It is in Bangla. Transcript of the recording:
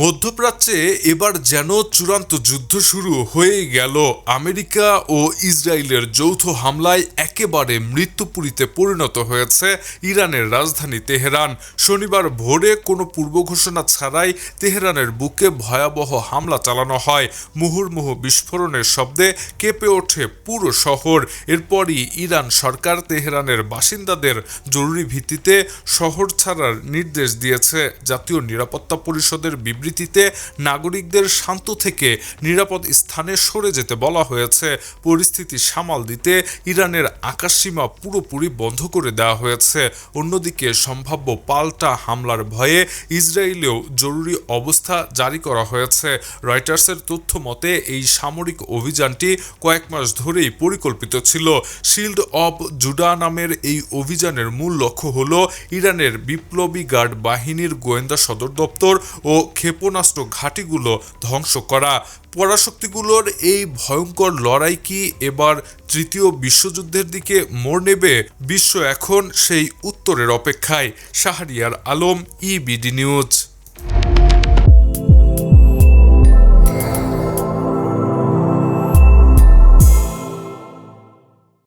মধ্যপ্রাচ্যে এবার যেন চূড়ান্ত যুদ্ধ শুরু হয়ে গেল। আমেরিকা ও ইসরায়েলের যৌথ হামলায় একেবারে মৃত্যুপুরীতে পরিণত হয়েছে ইরানের রাজধানী তেহরান। শনিবার ভোরে কোনো পূর্ব ঘোষণা ছাড়াই তেহরানের বুকে ভয়াবহ হামলা চালানো হয়। মুহুর্মুহু বিস্ফোরণের শব্দে কেঁপে ওঠে পুরো শহর। এরপরই ইরান সরকার তেহরানের বাসিন্দাদের জরুরি ভিত্তিতে শহর ছাড়ার নির্দেশ দিয়েছে। জাতীয় নিরাপত্তা পরিষদের বিবৃতিতে নাগরিকদের শান্ত থেকে নিরাপদ স্থানে সরে যেতে বলা হয়েছে। পরিস্থিতি সামাল দিতে ইরানের আকাশসীমা পুরোপুরি বন্ধ করে দেওয়া হয়েছে। অন্যদিকে সম্ভাব্য পাল্টা হামলার ভয়ে ইসরায়েলেও জরুরি অবস্থা জারি করা হয়েছে। রয়টার্সের তথ্য মতে এই সামরিক অভিযানটি কয়েক মাস ধরেই পরিকল্পিত ছিল। শিল্ড অব জুডা নামের এই অভিযানের মূল লক্ষ্য হল ইরানের বিপ্লবী গার্ড বাহিনীর গোয়েন্দা সদর দপ্তর ও ক্ষেপণাস্ত্র ঘাঁটিগুলো ধ্বংস করা। পরাশক্তিগুলোর এই ভয়ঙ্কর লড়াই কি এবার তৃতীয় বিশ্বযুদ্ধের দিকে মোড় নেবে? বিশ্ব এখন সেই উত্তরের অপেক্ষায়। Shahriar Alam, EBD news.